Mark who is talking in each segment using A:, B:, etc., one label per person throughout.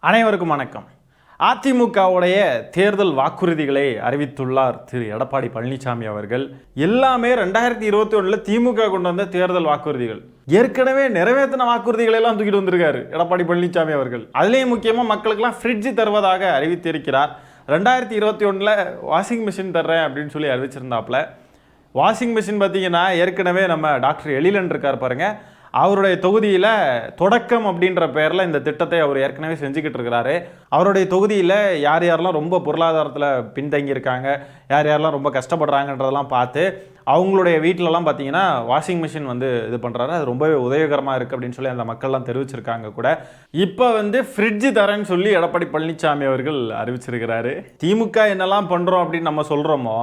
A: அனைவருக்கும் வணக்கம். அதிமுகவுடைய தேர்தல் வாக்குறுதிகளை அறிவித்துள்ளார் திரு எடப்பாடி பழனிசாமி அவர்கள். எல்லாமே 2021 திமுக கொண்டு வந்த தேர்தல் வாக்குறுதிகள். ஏற்கனவே நிறைவேற்றின வாக்குறுதிகளை எல்லாம் தூக்கிட்டு வந்திருக்காரு எடப்பாடி பழனிசாமி அவர்கள். அதுலேயும் முக்கியமாக மக்களுக்கெல்லாம் ஃப்ரிட்ஜ் தருவதாக அறிவித்திருக்கிறார். 2021 வாஷிங் மிஷின் தர்றேன் அப்படின்னு சொல்லி அறிவிச்சிருந்தாப்புல. வாஷிங் மிஷின் பார்த்தீங்கன்னா ஏற்கனவே நம்ம டாக்டர் எழிலன் இருக்கார் பாருங்க, அவருடைய தொகுதியில் தொடக்கம் அப்படின்ற பெயரில் இந்த திட்டத்தை அவர் ஏற்கனவே செஞ்சுக்கிட்டு இருக்கிறாரு. அவருடைய தொகுதியில் யார் யாரெல்லாம் ரொம்ப பொருளாதாரத்தில் பின்தங்கியிருக்காங்க, யார் யாரெல்லாம் ரொம்ப கஷ்டப்படுறாங்கன்றதெல்லாம் பார்த்து அவங்களுடைய வீட்டிலலாம் பார்த்தீங்கன்னா வாஷிங் மிஷின் இது பண்ணுறாரு. அது ரொம்பவே உதவிகரமாக இருக்குது அப்படின்னு சொல்லி அந்த மக்கள்லாம் தெரிவிச்சிருக்காங்க கூட. இப்போ ஃப்ரிட்ஜு தரேன்னு சொல்லி எடப்பாடி பழனிசாமி அவர்கள் அறிவிச்சிருக்கிறாரு. திமுக என்னெல்லாம் பண்ணுறோம் அப்படின்னு நம்ம சொல்கிறோமோ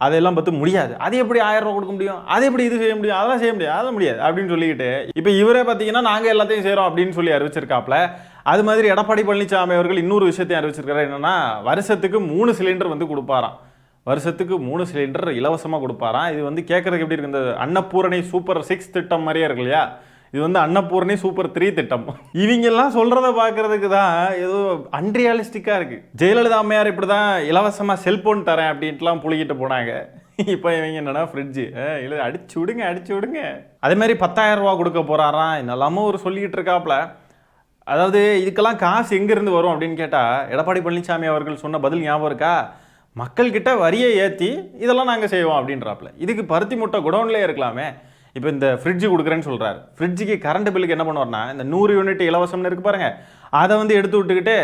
A: அதெல்லாம் பார்த்து முடியாது, அது எப்படி 1000 ரூபா கொடுக்க முடியும், அது எப்படி இது செய்ய முடியும், அதெல்லாம் செய்ய முடியாது, அதெல்லாம் முடியாது அப்படின்னு சொல்லிக்கிட்டு இப்போ இவரே பார்த்தீங்கன்னா நாங்கள் எல்லாத்தையும் செய்கிறோம் அப்படின்னு சொல்லி அறிவிச்சிருக்காப்ல. அது மாதிரி எடப்பாடி பழனிசாமி அவர்கள் இன்னொரு விஷயத்தையும் அறிவிச்சிருக்காரு. என்னென்னா வருஷத்துக்கு 3 சிலிண்டர் கொடுப்பாராம். வருஷத்துக்கு 3 சிலிண்டர் இலவசமாக கொடுப்பாராம். இது கேட்குறதுக்கு எப்படி இருக்கு, இந்த அன்னபூரணி சூப்பர் 6 திட்டம் மாதிரியே இருக்கு இல்லையா? இது அன்னபூரணி சூப்பர் 3 திட்டம். இவங்கெல்லாம் சொல்றத பார்க்கறதுக்கு தான் ஏதோ அன்ரியாலிஸ்டிக்கா இருக்கு. ஜெயலலிதா அம்மையார் இப்படி தான் இலவசமாக செல்போன் தரேன் அப்படின்ட்டுலாம் புளிக்கிட்டு போனாங்க. இப்போ இவங்க என்னன்னா ஃப்ரிட்ஜு இல்லை அடிச்சு விடுங்க. அதே மாதிரி 10,000 ரூபா கொடுக்க போறாராம். என்னெல்லாமோ ஒரு சொல்லிக்கிட்டு இருக்காப்ல. அதாவது இதுக்கெல்லாம் காசு எங்கேருந்து வரும் அப்படின்னு கேட்டால் எடப்பாடி பழனிசாமி அவர்கள் சொன்ன பதில் ஞாபகம் இருக்கா? மக்கள்கிட்ட வரியை ஏற்றி இதெல்லாம் நாங்கள் செய்வோம் அப்படின்றாப்புல. இதுக்கு பருத்தி மூட்டை குடோன்லேயே இருக்கலாமே. இப்போ இந்த ஃப்ரிட்ஜு கொடுக்குறேன்னு சொல்கிறார். ஃப்ரிட்ஜுக்கு கரண்ட் பில்லுக்கு என்ன பண்ணுவார்னா, இந்த 100 யூனிட் இலவசம்னு இருக்கு பாருங்க, அதை எடுத்து விட்டுக்கிட்டு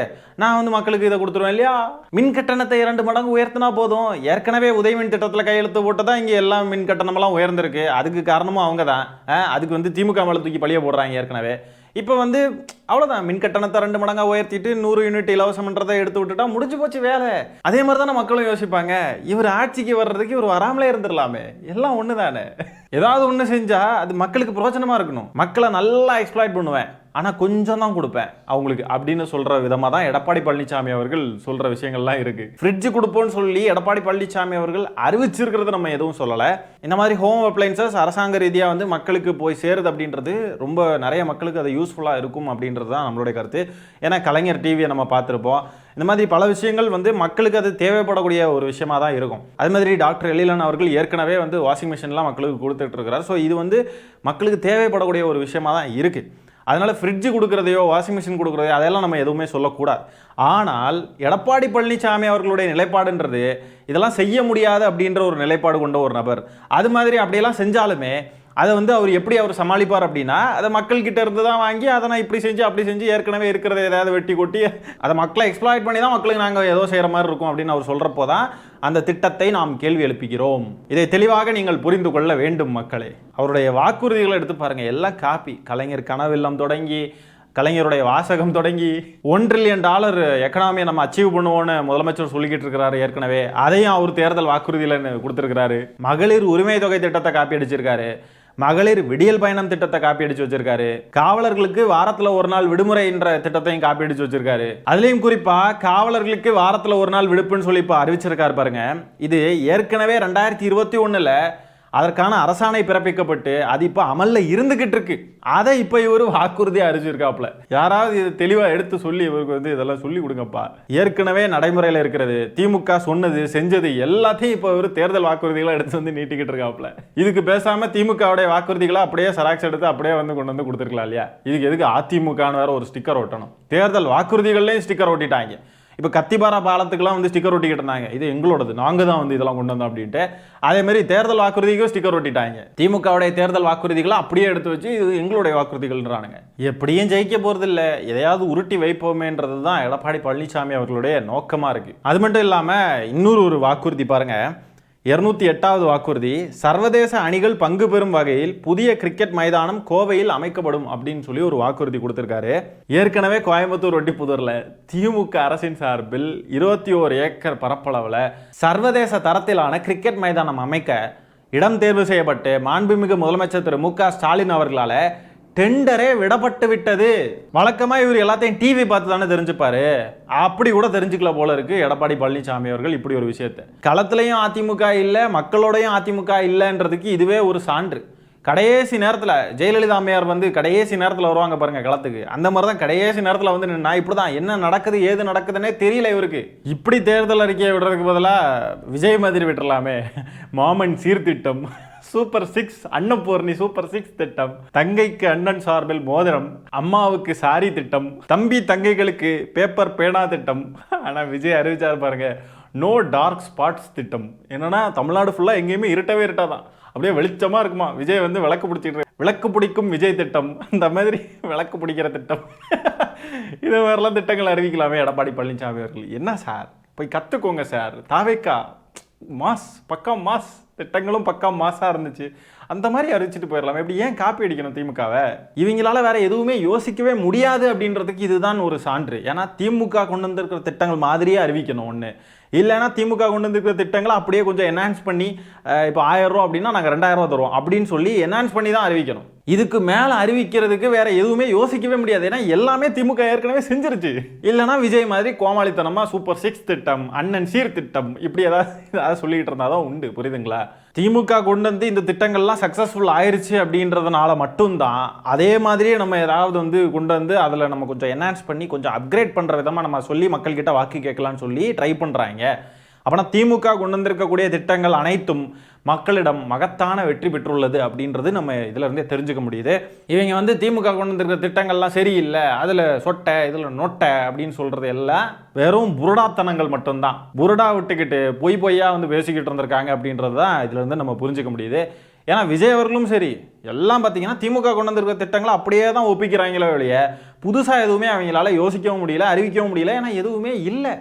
A: நான் மக்களுக்கு இதை கொடுத்துருவேன் இல்லையா, மின் கட்டணத்தை 2 மடங்கு உயர்த்தினா போதும். ஏற்கனவே உதயமின் திட்டத்தில் கையெழுத்து போட்டு தான் இங்கே எல்லாம் மின் கட்டணமெல்லாம் உயர்ந்திருக்கு. அதுக்கு காரணமும் அவங்க தான். அதுக்கு திமுக மேலே தூக்கி பழிய போடுறாங்க ஏற்கனவே. இப்போ அவ்வளோதான், மின் கட்டணத்தை 2 மடங்காக உயர்த்திட்டு 100 யூனிட் இலவசம்ன்றதை எடுத்து விட்டுட்டா முடிஞ்சு போச்சு வேலை. அதே மாதிரி தானே மக்களும் யோசிப்பாங்க, இவர் ஆட்சிக்கு வர்றதுக்கு இவர் வராமலே இருந்துடலாமே, எல்லாம் ஒன்று தானே. ஏதாவது ஒன்று செஞ்சால் அது மக்களுக்கு பிரோஜனமாக இருக்கணும். மக்களை நல்லா எக்ஸ்ப்ளாய்ட் பண்ணுவேன், ஆனால் கொஞ்சம் தான் கொடுப்பேன் அவங்களுக்கு அப்படின்னு சொல்கிற விதமாக தான் எடப்பாடி பழனிசாமி அவர்கள் சொல்கிற விஷயங்கள்லாம் இருக்குது. ஃப்ரிட்ஜு கொடுப்போன்னு சொல்லி எடப்பாடி பழனிசாமி அவர்கள் அறிவிச்சிருக்கிறது நம்ம எதுவும் சொல்லலை. இந்த மாதிரி ஹோம் அப்ளைன்சஸ் அரசாங்க ரீதியாக மக்களுக்கு போய் சேருது அப்படின்றது ரொம்ப நிறைய மக்களுக்கு அது யூஸ்ஃபுல்லாக இருக்கும் அப்படின்றது தான் நம்மளுடைய கருத்து. ஏன்னா கலைஞர் டிவியை நம்ம பார்த்துருப்போம். இந்த மாதிரி பல விஷயங்கள் மக்களுக்கு அது தேவைப்படக்கூடிய ஒரு விஷயமா தான் இருக்கும். அது மாதிரி டாக்டர் எழிலன் அவர்கள் ஏற்கனவே வாஷிங் மிஷின்லாம் மக்களுக்கு கொடுத்துட்டு இருக்கிறார். ஸோ இது மக்களுக்கு தேவைப்படக்கூடிய ஒரு விஷயமா தான் இருக்குது. அதனால் ஃப்ரிட்ஜு கொடுக்குறதையோ வாஷிங் மிஷின் கொடுக்குறதையோ அதெல்லாம் நம்ம எதுவுமே சொல்லக்கூடாது. ஆனால் எடப்பாடி பழனிசாமி அவர்களுடைய நிலைப்பாடுன்றது இதெல்லாம் செய்ய முடியாது அப்படின்ற ஒரு நிலைப்பாடு கொண்ட ஒரு நபர். அது மாதிரி அப்படியெல்லாம் செஞ்சாலுமே அதை அவர் எப்படி அவர் சமாளிப்பார் அப்படின்னா, அதை மக்கள்கிட்ட இருந்து தான் வாங்கி அதை நான் இப்படி செஞ்சு அப்படி செஞ்சு ஏற்கனவே இருக்கிறத ஏதாவது வெட்டி கொட்டி அதை மக்களை எக்ஸ்ப்ளாய்ட் பண்ணி தான் மக்களுக்கு நாங்கள் ஏதோ செய்கிற மாதிரி இருக்கும் அப்படின்னு அவர் சொல்கிறப்போ தான் அந்த திட்டத்தை நாம் கேள்வி எழுப்புகிறோம். இதை தெளிவாக நீங்கள் புரிந்து கொள்ள வேண்டும் மக்களே. அவருடைய வாக்குறுதிகளை எடுத்து பாருங்கள், எல்லாம் காப்பி. கலைஞர் கனவில்லம் தொடங்கி கலைஞருடைய வாசகம் தொடங்கி $1 ட்ரில்லியன் எக்கனாமியை நம்ம அச்சீவ் பண்ணுவோன்னு முதலமைச்சர் சொல்லிக்கிட்டு இருக்கிறாரு. ஏற்கனவே அதையும் அவர் தேர்தல் வாக்குறுதியில் கொடுத்துருக்கிறாரு. மகளிர் உரிமை தொகை திட்டத்தை காப்பி அடிச்சிருக்காரு. மகளிர் விடியல் பயணம் திட்டத்தை காப்பி அடிச்சு வச்சிருக்காரு. காவலர்களுக்கு வாரத்துல ஒரு நாள் விடுமுறை என்ற திட்டத்தையும் காப்பி அடிச்சு வச்சிருக்காரு. அதுலயும் குறிப்பா காவலர்களுக்கு வாரத்துல ஒரு நாள் விடுப்புன்னு சொல்லி இப்ப அறிவிச்சிருக்காரு பாருங்க. இது ஏற்கனவே 2021 அதற்கான அரசாணை பிறப்பிக்கப்பட்டு அது இப்போ அமல்ல இருந்துகிட்டு இருக்கு. அதை இப்போ இவர் வாக்குறுதியாக அறிவிச்சிருக்காப்புல. யாராவது இது தெளிவாக எடுத்து சொல்லி இவருக்கு இதெல்லாம் சொல்லி கொடுங்கப்பா. ஏற்கனவே நடைமுறையில் இருக்கிறது, திமுக சொன்னது செஞ்சது எல்லாத்தையும் இப்போ இவர் தேர்தல் வாக்குறுதிகளை எடுத்து நீட்டிக்கிட்டு இருக்காப்புல. இதுக்கு பேசாம திமுகவுடைய வாக்குறுதிகளை அப்படியே சராக்ஸ் எடுத்து அப்படியே கொண்டு கொடுத்துருக்கலாம் இல்லையா? இதுக்கு எதுக்கு அதிமுகன்னு வேற ஒரு ஸ்டிக்கர் ஒட்டணும்? தேர்தல் வாக்குறுதிகள்லையும் ஸ்டிக்கர் ஒட்டிட்டாங்க. இப்போ கத்திபாரா பாலத்துக்குலாம் ஸ்டிக்கர் ஒட்டிக்கிட்டு இருந்தாங்க, இது எங்களோடது, நாங்கள் தான் இதெல்லாம் கொண்டு வந்தோம் அப்படின்ட்டு. அதே மாதிரி தேர்தல் வாக்குறுதிக்கும் ஸ்டிக்கர் ஒட்டிட்டாங்க. திமுகவுடைய தேர்தல் வாக்குறுதிகளை அப்படியே எடுத்து வச்சு இது எங்களுடைய வாக்குறுதிகள்ன்றானுங்க. எப்படியும் ஜெயிக்க போகிறது இல்லை, எதையாவது உருட்டி வைப்போமேன்றது தான் எடப்பாடி பழனிசாமி அவர்களுடைய நோக்கமாக இருக்குது. அது மட்டும் இல்லாமல் இன்னொரு வாக்குறுதி பாருங்க, 208வது வாக்குறுதி, சர்வதேச அணிகள் பங்கு பெறும் வகையில் புதிய கிரிக்கெட் மைதானம் கோவையில் அமைக்கப்படும் அப்படின்னு சொல்லி ஒரு வாக்குறுதி கொடுத்திருக்காரு. ஏற்கனவே கோயம்புத்தூர் ஒட்டிப்புதூர்ல திமுக அரசின் சார்பில் 21 ஏக்கர் பரப்பளவில் சர்வதேச தரத்திலான கிரிக்கெட் மைதானம் அமைக்க இடம் தேர்வு செய்யப்பட்டு மாண்புமிகு முதலமைச்சர் திரு மு.க. ஸ்டாலின் அவர்களால் டெண்டரே விடப்பட்டு விட்டது. வழக்கமா இவர் எல்லாத்தையும் டிவி பார்த்து தானே தெரிஞ்சுப்பாரு, அப்படி கூட தெரிஞ்சுக்கல போல இருக்கு எடப்பாடி பழனிசாமி அவர்கள் இப்படி ஒரு விஷயத்தை. களத்திலையும் அதிமுக இல்லை, மக்களோடையும் அதிமுக இல்லைன்றதுக்கு இதுவே ஒரு சான்று. கடைசி நேரத்தில் ஜெயலலிதா அம்மையார் வந்து கடைசி நேரத்தில் வருவாங்க பாருங்க களத்துக்கு, அந்த மாதிரி தான் கடைசி நேரத்தில் வந்து நான் இப்படி தான் என்ன நடக்குது ஏது நடக்குதுன்னே தெரியல இவருக்கு. இப்படி தேர்தல் அறிக்கையை விடுறதுக்கு பதிலாக விஜய் மாதிரி விட்டுறலாமே. மாமன் சீர்திட்டம், சூப்பர் 6, அன்னபூர்ணி சூப்பர் 6 திட்டம், தங்கைக்கு அண்ணன் சார்பில் மோதிரம், அம்மாவுக்கு சாரி திட்டம், தம்பி தங்கைகளுக்கு பேப்பர் பேனா திட்டம். ஆனால் விஜய் அறிவிச்சார் பாருங்க, நோ டார்க் ஸ்பாட்ஸ் திட்டம். என்னன்னா தமிழ்நாடு ஃபுல்லாக எங்கேயுமே இருட்டவே இருட்டாதான், அப்படியே வெளிச்சமாக இருக்குமா. விஜய் வந்து விளக்கு பிடிக்கும் விஜய் திட்டம், இந்த மாதிரி விளக்கு பிடிக்கிற திட்டம். இது மாதிரிலாம் திட்டங்கள் அறிவிக்கலாமே எடப்பாடி பழனிசாமி அவர்கள். என்ன சார், போய் கற்றுக்கோங்க சார். தாவேக்கா மாஸ், பக்கம் மாஸ், திட்டங்களும் பக்கம் மாஸாக இருந்துச்சு, அந்த மாதிரி அறிவிச்சிட்டு போயிடலாம். எப்படி ஏன் காப்பி அடிக்கணும் திமுகவை? இவங்களால வேற எதுவுமே யோசிக்கவே முடியாது அப்படின்றதுக்கு இதுதான் ஒரு சான்று. ஏன்னா திமுக கொண்டு வந்திருக்கிற திட்டங்கள் மாதிரியே அறிவிக்கணும் ஒன்று, இல்லைன்னா திமுக கொண்டு வந்திருக்கிற திட்டங்களை அப்படியே கொஞ்சம் என்ஹான்ஸ் பண்ணி, இப்போ 1000 ரூபா அப்படின்னா நாங்கள் 2000 ரூபா தருவோம் அப்படின்னு சொல்லி என்ஹான்ஸ் பண்ணி தான் அறிவிக்கணும். இதுக்கு மேலே அறிவிக்கிறதுக்கு வேற எதுவுமே யோசிக்கவே முடியாது. ஏன்னா எல்லாமே திமுக ஏற்கனவே செஞ்சிருச்சு. இல்லைனா விஜய் மாதிரி கோமாளித்தனமாக சூப்பர் 6 திட்டம், அண்ணன் சீர் திட்டம், இப்படி ஏதாவது சொல்லிக்கிட்டு இருந்தாதான் உண்டு. புரியுதுங்களா? திமுக கொண்டு வந்து இந்த திட்டங்கள்லாம் சக்ஸஸ்ஃபுல் ஆயிடுச்சு அப்படின்றதுனால மட்டும்தான் அதே மாதிரியே நம்ம ஏதாவது வந்து கொண்டு வந்து அதில் நம்ம கொஞ்சம் என்ஹான்ஸ் பண்ணி கொஞ்சம் அப்கிரேட் பண்ணுற விதமாக நம்ம சொல்லி மக்கள்கிட்ட வாக்கு கேட்கலான்னு சொல்லி ட்ரை பண்ணுறாங்க. அப்படின்னா திமுக கொண்டு வந்திருக்கக்கூடிய திட்டங்கள் அனைத்தும் மக்களிடம் மகத்தான வெற்றி பெற்றுள்ளது அப்படின்றது நம்ம இதில் இருந்தே தெரிஞ்சுக்க முடியுது. இவங்க வந்து திமுக கொண்டு வந்திருக்கிற திட்டங்கள்லாம் சரியில்லை, அதில் சொட்டை இதில் நொட்டை அப்படின்னு சொல்கிறது எல்லாம் வெறும் புருடாத்தனங்கள் மட்டும்தான். புருடா விட்டுக்கிட்டு பொய்யா வந்து பேசிக்கிட்டு இருந்திருக்காங்க அப்படின்றது தான் இதில் இருந்து நம்ம புரிஞ்சுக்க முடியுது. ஏன்னா விஜய் அவர்களும் சரி எல்லாம் பார்த்தீங்கன்னா திமுக கொண்டு வந்திருக்கிற திட்டங்களை அப்படியே தான் ஒப்பிக்கிறாங்களோ வெளியே புதுசாக எதுவுமே அவங்களால யோசிக்கவும் முடியல, அறிவிக்கவும் முடியல. ஏன்னா எதுவுமே இல்லை,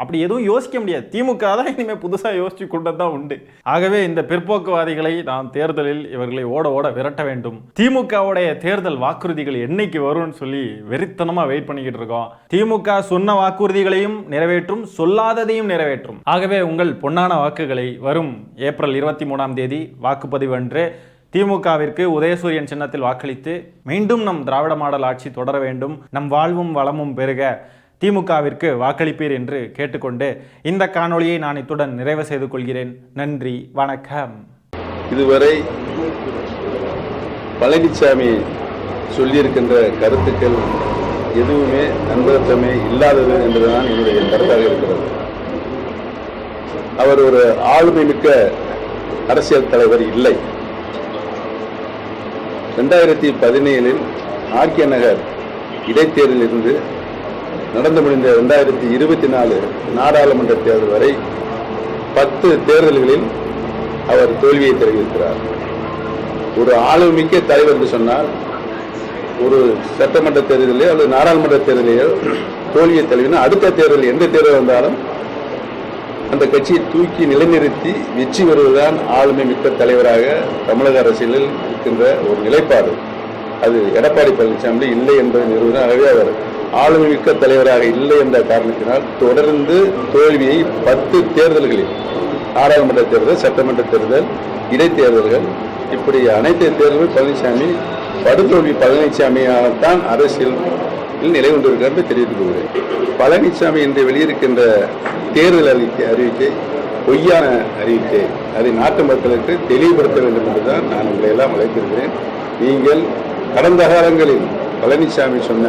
A: அப்படி எதுவும் யோசிக்க முடியாது. திமுக தான் இனிமேல் புதுசாக யோசிச்சு கொண்டு தான் உண்டு. ஆகவே இந்த பிற்போக்குவாதிகளை நாம் தேர்தலில் இவர்களை ஓட ஓட விரட்ட வேண்டும். திமுகவுடைய தேர்தல் வாக்குறுதிகள் என்னைக்கு வரும்னு சொல்லி வெறித்தனமாக வெயிட் பண்ணிக்கிட்டு இருக்கோம். திமுக சொன்ன வாக்குறுதிகளையும் நிறைவேற்றும், சொல்லாததையும் நிறைவேற்றும். ஆகவே உங்கள் பொன்னான வாக்குகளை வரும் ஏப்ரல் 23ஆம் தேதி வாக்குப்பதிவு அன்று திமுகவிற்கு உதயசூரியன் சின்னத்தில் வாக்களித்து மீண்டும் நம் திராவிட மாடல் ஆட்சி தொடர வேண்டும், நம் வாழ்வும் வளமும் பெருக திமுகவிற்கு வாக்களிப்பீர் என்று கேட்டுக்கொண்டு இந்த காணொளியை நான் இத்துடன் நிறைவு செய்து கொள்கிறேன். நன்றி, வணக்கம்.
B: இதுவரை பழனிசாமி சொல்லியிருக்கின்ற கருத்துக்கள் எதுவுமே நம்பகத்தன்மை இல்லாதது என்பதுதான் என்னுடைய கருத்தாக இருக்கிறது. அவர் ஒரு ஆளுமை மிக்க அரசியல் தலைவர் இல்லை. 2017 ஆர்கே நகர் இடைத்தேர்தலில் இருந்து நடந்து முடிந்த 2024 நாடாளுமன்ற தேர்தல் வரை 10 தேர்தல்களில் அவர் தோல்வியை தெரிவித்திருக்கிறார். ஒரு ஆளுமிக்க தலைவர் என்று சொன்னால் ஒரு சட்டமன்ற தேர்தலிலோ அல்லது நாடாளுமன்ற தேர்தலிலோ தோல்வியை தழுவினா அடுத்த தேர்தல் எந்த தேர்தல் வந்தாலும் அந்த கட்சியை தூக்கி நிலைநிறுத்தி வெற்றி வருவதுதான் ஆளுமை மிக்க தலைவராக தமிழக அரசியலில் இருக்கின்ற ஒரு நிலைப்பாடு. அது எடப்பாடி பழனிசாமி இல்லை என்பதை நிறுவனம். ஆகவே அவர் ஆளுமை மிக்க தலைவராக இல்லை என்ற காரணத்தினால் தொடர்ந்து தோல்வியை 10 தேர்தல்களில், நாடாளுமன்ற தேர்தல், சட்டமன்ற தேர்தல், இடைத்தேர்தல்கள், இப்படி அனைத்து தேர்தலும் பழனிசாமி படுதோல்வி பழனிசாமியாகத்தான் அரசியலில் நிலை கொண்டிருக்கிறார் என்று தெரிவித்துக் கொள்கிறேன். பழனிசாமி இன்று வெளியிருக்கின்ற தேர்தல் அறிவிக்கை பொய்யான அறிவிக்கை, அதை நாட்டு மக்களுக்கு தெளிவுபடுத்த வேண்டும் என்றுதான் நான் உங்களை எல்லாம் அழைத்திருக்கிறேன். நீங்கள் கடந்த காலங்களில் பழனிசாமி சொன்ன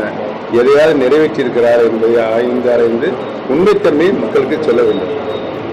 B: எதையாவது நிறைவேற்றியிருக்கிறார் என்பதை ஆய்ந்து உண்மைத்தன்மையை மக்களுக்கு சொல்ல வேண்டும்.